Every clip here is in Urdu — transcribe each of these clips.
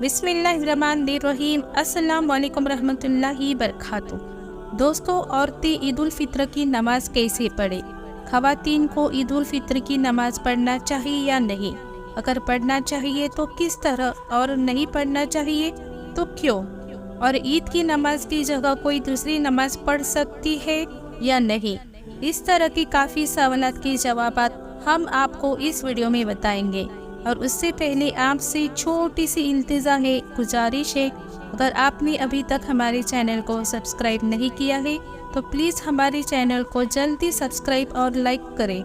بسم اللہ الرحمن الرحیم۔ السلام علیکم رحمۃ اللہ وبرکاتہ۔ دوستو، عورتیں عید الفطر کی نماز کیسے پڑھیں؟ خواتین کو عید الفطر کی نماز پڑھنا چاہیے یا نہیں؟ اگر پڑھنا چاہیے تو کس طرح، اور نہیں پڑھنا چاہیے تو کیوں؟ اور عید کی نماز کی جگہ کوئی دوسری نماز پڑھ سکتی ہے یا نہیں؟ اس طرح کی کافی سوالات کے جوابات ہم آپ کو اس ویڈیو میں بتائیں گے۔ اور اس سے پہلے آپ سے چھوٹی سی التجا ہے، گزارش ہے، اگر آپ نے ابھی تک ہمارے چینل کو سبسکرائب نہیں کیا ہے تو پلیز ہمارے چینل کو جلدی سبسکرائب اور لائک کریں۔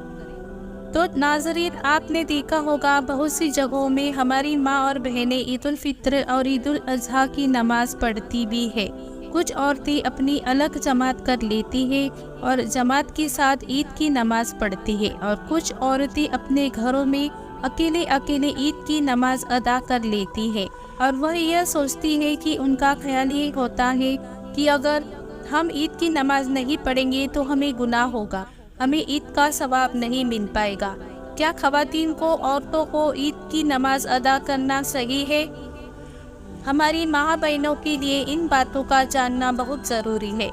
تو ناظرین، آپ نے دیکھا ہوگا بہت سی جگہوں میں ہماری ماں اور بہنیں عید الفطر اور عید الاضحیٰ کی نماز پڑھتی بھی ہے۔ کچھ عورتیں اپنی الگ جماعت کر لیتی ہیں اور جماعت کے ساتھ عید کی نماز پڑھتی ہے، اور کچھ عورتیں اپنے گھروں میں اکیلے عید کی نماز ادا کر لیتی ہے، اور وہ یہ سوچتی ہے کہ ان کا خیال یہ ہوتا ہے کہ اگر ہم عید کی نماز نہیں پڑھیں گے تو ہمیں گناہ ہوگا، ہمیں عید کا ثواب نہیں مل پائے گا۔ کیا خواتین کو، عورتوں کو عید کی نماز ادا کرنا صحیح ہے؟ ہماری ماں بہنوں کے لیے ان باتوں کا جاننا بہت ضروری ہے۔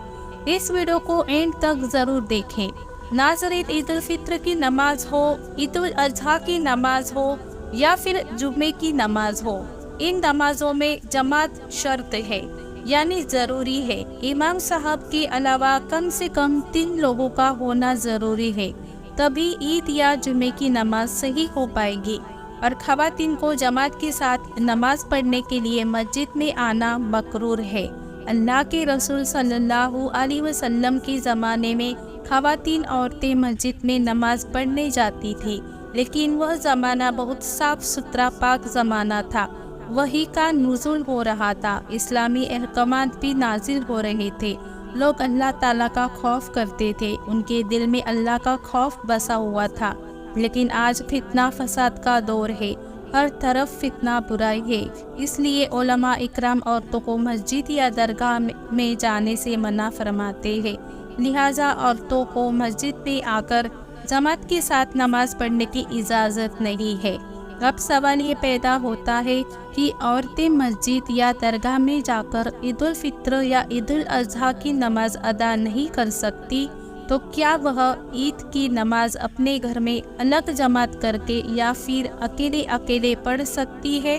اس ویڈیو کو اینڈ تک ضرور دیکھیں۔ ناظرین، عید الفطر کی نماز ہو، عید الاضحیٰ کی نماز ہو یا پھر جمعے کی نماز ہو، ان نمازوں میں جماعت شرط ہے، یعنی ضروری ہے۔ امام صاحب کے علاوہ کم سے کم 3 لوگوں کا ہونا ضروری ہے، تبھی عید یا جمعے کی نماز صحیح ہو پائے گی۔ اور خواتین کو جماعت کے ساتھ نماز پڑھنے کے لیے مسجد میں آنا مکروہ ہے۔ اللہ کے رسول صلی اللہ علیہ وسلم کے زمانے میں خواتین، عورتیں مسجد میں نماز پڑھنے جاتی تھی، لیکن وہ زمانہ بہت صاف ستھرا پاک زمانہ تھا۔ وحی کا نزول ہو رہا تھا، اسلامی احکامات بھی نازل ہو رہے تھے، لوگ اللہ تعالیٰ کا خوف کرتے تھے، ان کے دل میں اللہ کا خوف بسا ہوا تھا۔ لیکن آج فتنہ فساد کا دور ہے، ہر طرف فتنہ برائی ہے، اس لیے علماء اکرام عورتوں کو مسجد یا درگاہ میں جانے سے منع فرماتے ہیں، لہٰذا عورتوں کو مسجد میں آ کر جماعت کے ساتھ نماز پڑھنے کی اجازت نہیں ہے۔ اب سوال یہ پیدا ہوتا ہے کہ عورتیں مسجد یا درگاہ میں جا کر عید الفطر یا عید الاضحیٰ کی نماز ادا نہیں کر سکتی، تو کیا وہ عید کی نماز اپنے گھر میں الگ جماعت کر کے یا پھر اکیلے پڑھ سکتی ہے؟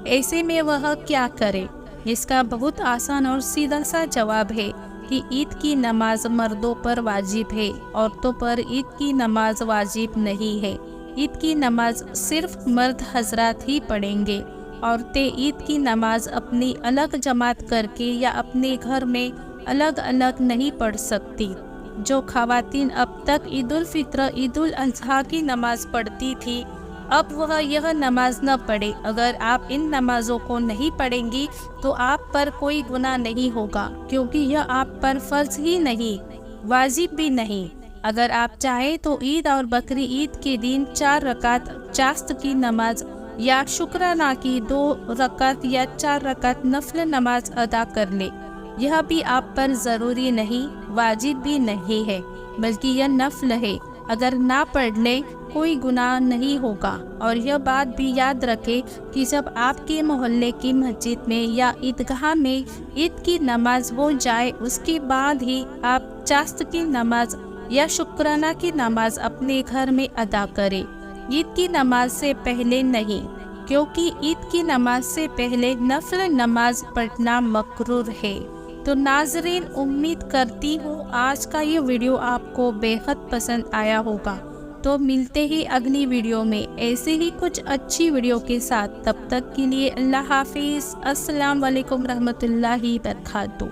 ایسے میں وہ کیا کرے؟ اس کا بہت آسان اور سیدھا سا جواب ہے کہ عید کی نماز مردوں پر واجب ہے، عورتوں پر عید کی نماز واجب نہیں ہے۔ عید کی نماز صرف مرد حضرات ہی پڑھیں گے۔ عورتیں عید کی نماز اپنی الگ جماعت کر کے یا اپنے گھر میں الگ نہیں پڑھ سکتی۔ جو خواتین اب تک عید الفطر، عید الاضحیٰ کی نماز پڑھتی تھی، اب وہ یہ نماز نہ پڑھے۔ اگر آپ ان نمازوں کو نہیں پڑھیں گی تو آپ پر کوئی گناہ نہیں ہوگا، کیونکہ یہ آپ پر فرض ہی نہیں، واجب بھی نہیں۔ اگر آپ چاہیں تو عید اور بقر عید کے دن 4 رکعت چاشت کی نماز یا شکرانہ کی 2 رکعت یا 4 رکعت نفل نماز ادا کر لیں۔ یہ بھی آپ پر ضروری نہیں، واجب بھی نہیں ہے، بلکہ یہ نفل ہے۔ اگر نہ پڑھ لیں کوئی گناہ نہیں ہوگا۔ اور یہ بات بھی یاد رکھیں کہ جب آپ کے محلے کی مسجد میں یا عیدگاہ میں عید کی نماز ہو جائے، اس کے بعد ہی آپ چاشت کی نماز یا شکرانہ کی نماز اپنے گھر میں ادا کریں، عید کی نماز سے پہلے نہیں، کیونکہ عید کی نماز سے پہلے نفل نماز پڑھنا مکروہ ہے۔ تو ناظرین، امید کرتی ہوں آج کا یہ ویڈیو آپ کو بے حد پسند آیا ہوگا۔ تو ملتے ہی اگلی ویڈیو میں ایسے ہی کچھ اچھی ویڈیو کے ساتھ، تب تک کے لیے اللہ حافظ۔ السلام علیکم رحمۃ اللہ وبرکاتہ۔